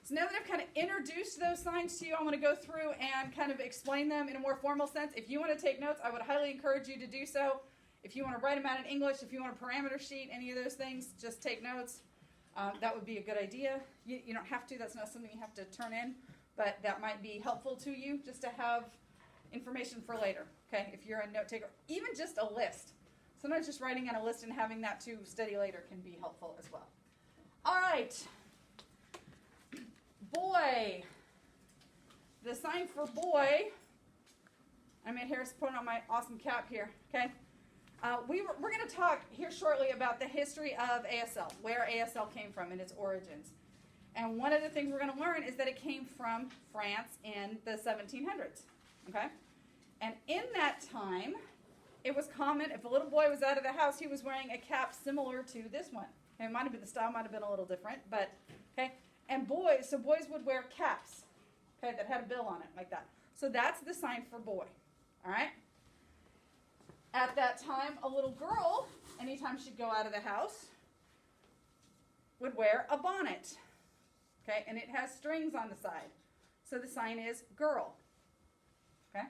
So now that I've kind of introduced those signs to you, I want to go through and kind of explain them in a more formal sense. If you want to take notes, I would highly encourage you to do so. If you want to write them out in English, if you want a parameter sheet, any of those things, just take notes. That would be a good idea. You don't have to. That's not something you have to turn in, but that might be helpful to you just to have information for later, okay, if you're a note taker. Even just a list. Sometimes just writing on a list and having that to study later can be helpful as well. All right. Boy. The sign for boy, I made Harris put on my awesome cap here, okay? We're going to talk here shortly about the history of ASL, where ASL came from and its origins. And one of the things we're going to learn is that it came from France in the 1700s, okay? And in that time, it was common, if a little boy was out of the house, he was wearing a cap similar to this one. Okay, it might have been, the style might have been a little different, but, okay? And boys would wear caps, okay, that had a bill on it, like that. So that's the sign for boy, all right? At that time, a little girl, anytime she'd go out of the house, would wear a bonnet, okay? And it has strings on the side. So the sign is girl, okay?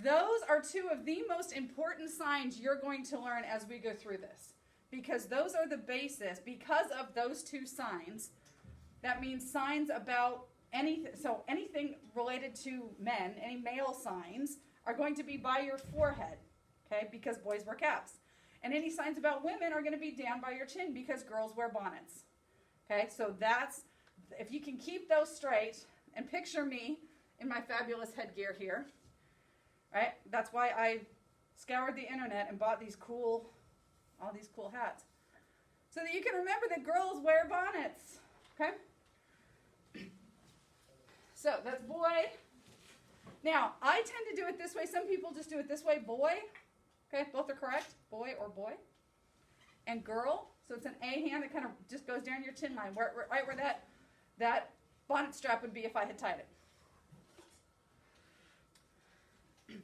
Those are two of the most important signs you're going to learn as we go through this, because those are the basis. Because of those two signs, that means signs about anything, so anything related to men, any male signs, are going to be by your forehead, okay, because boys wear caps. And any signs about women are going to be down by your chin because girls wear bonnets, okay? So that's, if you can keep those straight, and picture me in my fabulous headgear here, right? That's why I scoured the internet and bought all these cool hats. So that you can remember that girls wear bonnets, okay? So that's boy. Now, I tend to do it this way. Some people just do it this way, boy. Okay, both are correct, boy or boy. And girl, so it's an A hand that kind of just goes down your chin line, right where that bonnet strap would be if I had tied it.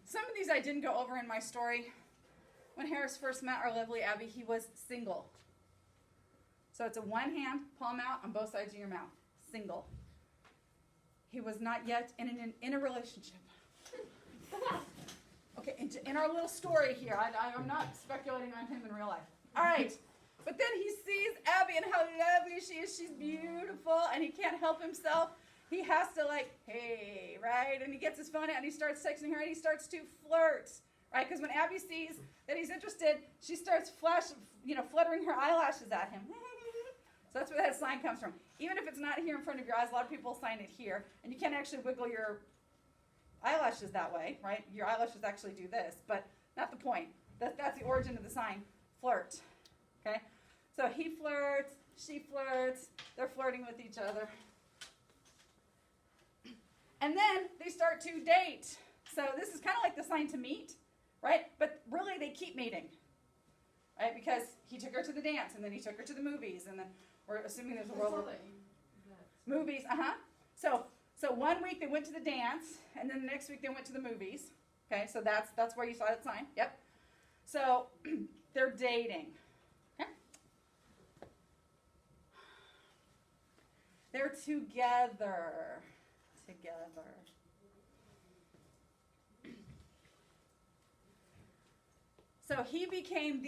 Some of these I didn't go over in my story. When Harris first met our lovely Abby, he was single. So it's a one hand, palm out on both sides of your mouth. Single. He was not yet in a relationship. Okay, in our little story here, I'm not speculating on him in real life. All right. But then he sees Abby and how lovely she is. She's beautiful, and he can't help himself. He has to hey, right? And he gets his phone out and he starts texting her and he starts to flirt, right? Because when Abby sees that he's interested, she starts fluttering her eyelashes at him. So that's where that sign comes from. Even if it's not here in front of your eyes, a lot of people sign it here, and you can't actually wiggle your eyelashes that way, right? Your eyelashes actually do this, but not the point. That's the origin of the sign, flirt, okay? So he flirts, she flirts, they're flirting with each other. And then they start to date. So this is kind of like the sign to meet, right? But really they keep meeting, right? Because he took her to the dance, and then he took her to the movies, and then we're assuming there's a world of movies. So 1 week they went to the dance, and then the next week they went to the movies. Okay, so that's where you saw that sign. Yep. So they're dating. Okay. They're together. So he became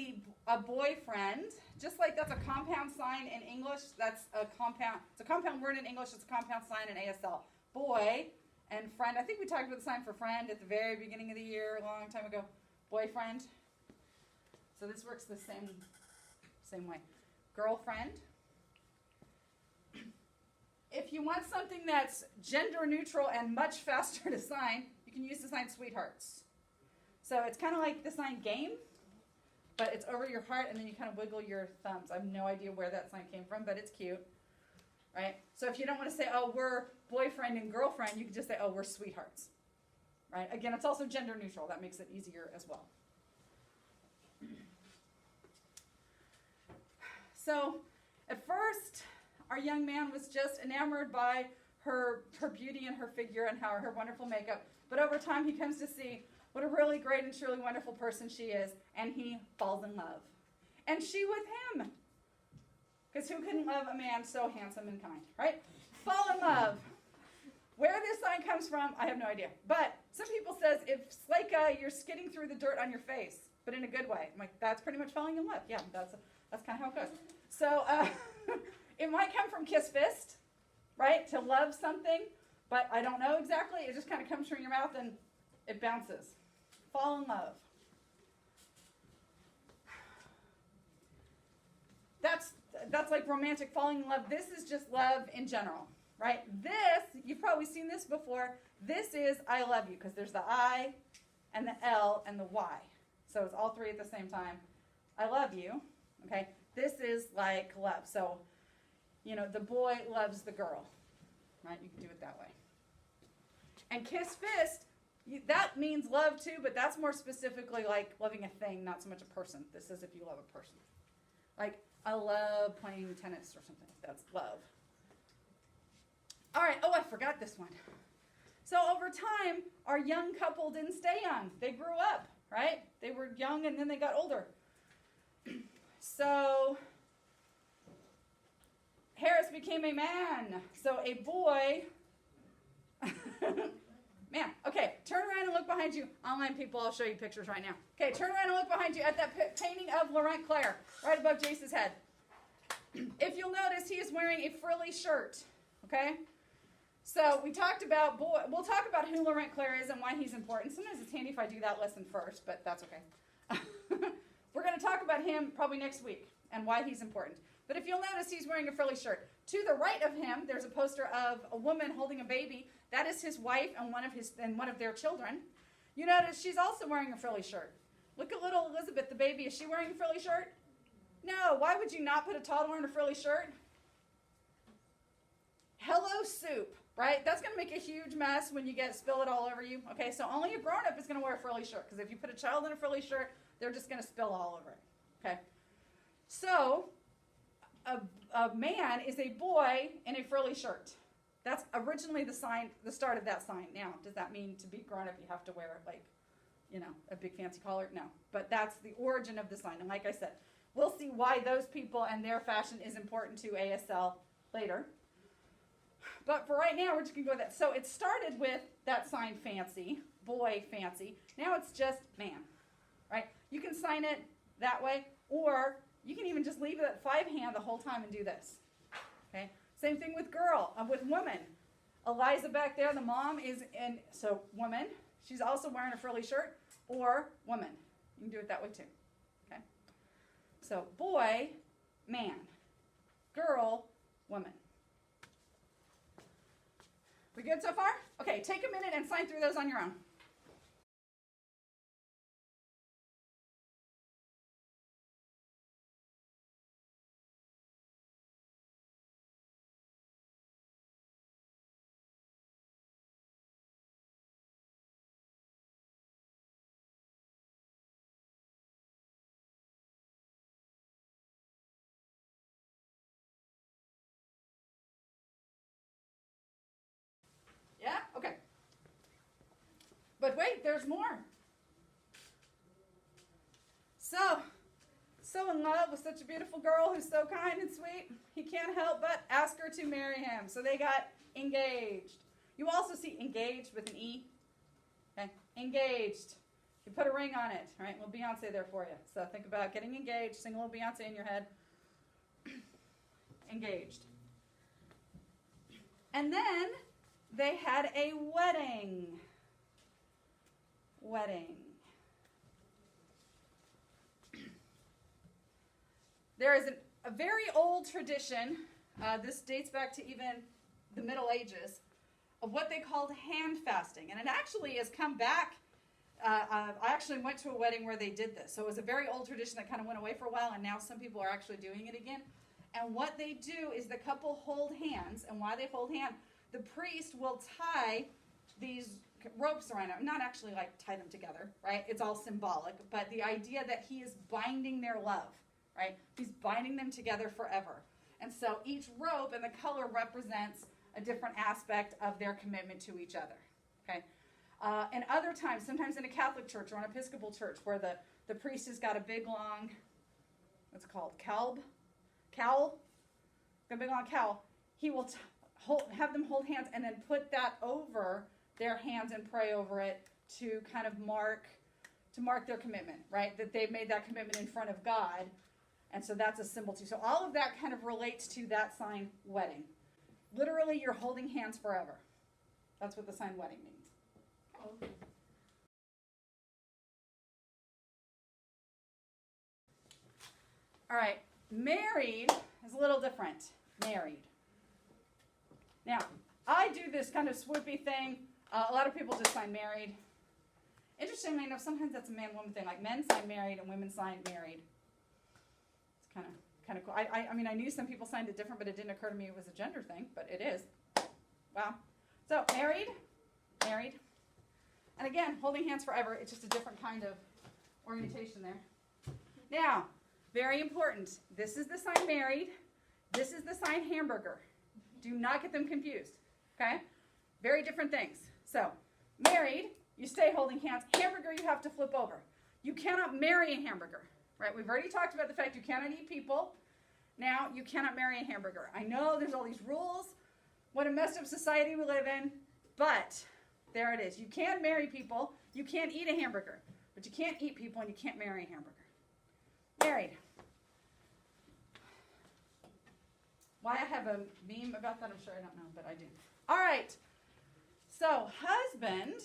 a boyfriend, just like that's a compound sign in English. It's a compound word in English. It's a compound sign in ASL. Boy and friend. I think we talked about the sign for friend at the very beginning of the year, a long time ago. Boyfriend. So this works the same way. Girlfriend. If you want something that's gender neutral and much faster to sign, you can use the sign sweethearts. So it's kind of like the sign game, but it's over your heart, and then you kind of wiggle your thumbs. I have no idea where that sign came from, but it's cute, right? So if you don't want to say, oh, we're boyfriend and girlfriend, you can just say, oh, we're sweethearts, right? Again, it's also gender neutral. That makes it easier as well. So at first, our young man was just enamored by her beauty and her figure and her wonderful makeup. But over time, he comes to see what a really great and truly wonderful person she is, and he falls in love. And she with him. Because who couldn't love a man so handsome and kind, right? Fall in love. Where this sign comes from, I have no idea. But some people says it's like you're skidding through the dirt on your face, but in a good way. I'm like, that's pretty much falling in love. Yeah, that's kind of how it goes. So it might come from kiss fist, right? To love something, but I don't know exactly. It just kind of comes from your mouth and it bounces. Fall in love. That's like romantic falling in love. This is just love in general, right? This, you've probably seen this before. This is I love you because there's the I and the L and the Y. So it's all three at the same time. I love you, okay? This is like love. So, the boy loves the girl, right? You can do it that way. And kiss fist, that means love too, but that's more specifically like loving a thing, not so much a person. This is if you love a person. Like, I love playing tennis or something. That's love. All right. Oh, I forgot this one. So over time, our young couple didn't stay young. They grew up, right? They were young and then they got older. So Harris became a man. So a boy. Man, okay, turn around and look behind you. Online people, I'll show you pictures right now. Okay, turn around and look behind you at that painting of Laurent Claire, right above Jace's head. If you'll notice, he is wearing a frilly shirt, okay? So we'll talk about who Laurent Claire is and why he's important. Sometimes it's handy if I do that lesson first, but that's okay. We're going to talk about him probably next week and why he's important. But if you'll notice, he's wearing a frilly shirt. To the right of him, there's a poster of a woman holding a baby. That is his wife and one of their children. You notice she's also wearing a frilly shirt. Look at little Elizabeth, the baby. Is she wearing a frilly shirt? No. Why would you not put a toddler in a frilly shirt? Hello soup, right? That's going to make a huge mess when you spill it all over you. Okay, so only a grown-up is going to wear a frilly shirt, because if you put a child in a frilly shirt, they're just going to spill all over it. Okay, so a man is a boy in a frilly shirt. That's originally the start of that sign. Now, does that mean to be grown up you have to wear a big fancy collar? No, but that's the origin of the sign. And like I said, we'll see why those people and their fashion is important to ASL later. But for right now, we're just going to go with that. So it started with that sign fancy, boy fancy. Now it's just man, right? You can sign it that way, or you can even just leave it at 5-hand the whole time and do this, okay? Same thing with with woman. Eliza back there, the mom is in, so woman. She's also wearing a frilly shirt, or woman. You can do it that way too, okay? So boy, man. Girl, woman. We good so far? Okay, take a minute and sign through those on your own. Yeah? Okay. But wait, there's more. So in love with such a beautiful girl who's so kind and sweet, he can't help but ask her to marry him. So they got engaged. You also see engaged with an E. Okay? Engaged. You put a ring on it, right? Little Beyonce there for you. So think about getting engaged. Sing a little Beyonce in your head. Engaged. And then they had a wedding. There is a very old tradition, this dates back to even the Middle Ages, of what they called hand fasting. And it actually has come back. I actually went to a wedding where they did this. So it was a very old tradition that kind of went away for a while, and now some people are actually doing it again. And what they do is the couple hold hands, and while they hold hands, the priest will tie these ropes around them. Not actually like tie them together, right? It's all symbolic, but the idea that he is binding their love, right? He's binding them together forever. And so each rope and the color represents a different aspect of their commitment to each other, okay? And other times, sometimes in a Catholic church or an Episcopal church, where the priest has got a big long, what's it called, cowl, the big long cowl, he will have them hold hands and then put that over their hands and pray over it to kind of mark their commitment, right? That they've made that commitment in front of God. And so that's a symbol too. So all of that kind of relates to that sign wedding. Literally, you're holding hands forever. That's what the sign wedding means. Oh. All right, married is a little different. Married. Now, I do this kind of swoopy thing. A lot of people just sign married. Interestingly enough, sometimes that's a man-woman thing. Like men sign married and women sign married. It's kind of cool. I mean, I knew some people signed it different, but it didn't occur to me it was a gender thing, but it is. Wow. So married. And again, holding hands forever. It's just a different kind of orientation there. Now, very important. This is the sign married. This is the sign hamburger. Do not get them confused. Okay? Very different things. So, married, you stay holding hands. Hamburger, you have to flip over. You cannot marry a hamburger. Right? We've already talked about the fact you cannot eat people. Now, you cannot marry a hamburger. I know there's all these rules. What a messed up society we live in. But there it is. You can marry people. You can't eat a hamburger. But you can't eat people and you can't marry a hamburger. Married. Why I have a meme about that, I'm sure I don't know, but I do. All right. So, husband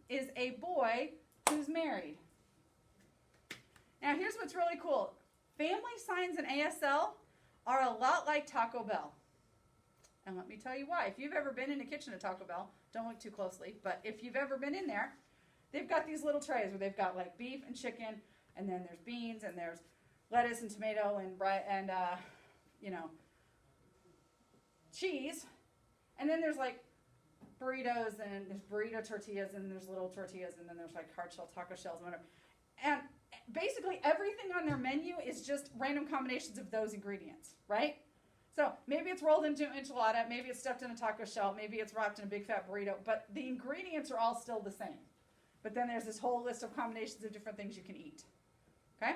is a boy who's married. Now, here's what's really cool. Family signs in ASL are a lot like Taco Bell. And let me tell you why. If you've ever been in a kitchen at Taco Bell, don't look too closely, but if you've ever been in there, they've got these little trays where they've got like beef and chicken, and then there's beans, and there's lettuce and tomato and cheese, and then there's like burritos, and there's burrito tortillas, and there's little tortillas, and then there's like hard shell taco shells and whatever. And basically everything on their menu is just random combinations of those ingredients, right? So maybe it's rolled into an enchilada, maybe it's stuffed in a taco shell, maybe it's wrapped in a big fat burrito, but the ingredients are all still the same. But then there's this whole list of combinations of different things you can eat. Okay?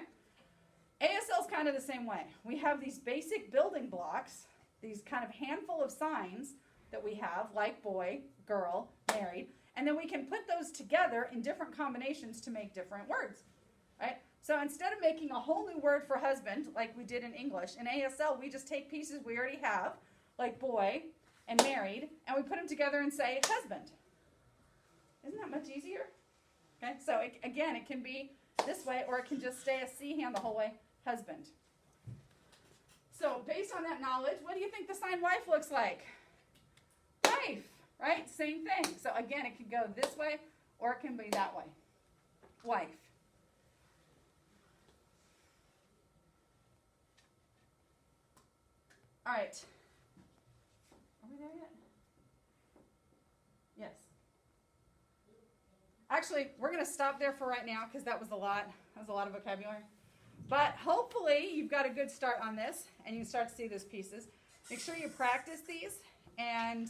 ASL is kind of the same way. We have these basic building blocks, these kind of handful of signs that we have, like boy, girl, married, and then we can put those together in different combinations to make different words. Right? So instead of making a whole new word for husband, like we did in English, in ASL we just take pieces we already have, like boy and married, and we put them together and say husband. Isn't that much easier? Okay, so again, it can be this way, or it can just stay a C hand the whole way, husband. So based on that knowledge, what do you think the sign wife looks like? Wife, right? Same thing. So again, it can go this way, or it can be that way. Wife. All right. Are we there yet? Yes. Actually, we're going to stop there for right now because that was a lot. That was a lot of vocabulary. But hopefully you've got a good start on this and you can start to see those pieces. Make sure you practice these, and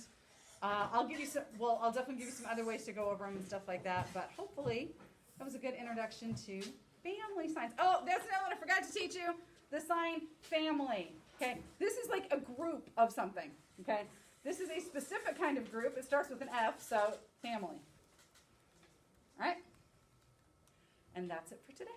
I'll give you some. Well, I'll definitely give you some other ways to go over them and stuff like that. But hopefully that was a good introduction to family signs. Oh, that's another one I forgot to teach you. The sign family. Okay, this is like a group of something. Okay, this is a specific kind of group. It starts with an F, so family. All right, and that's it for today.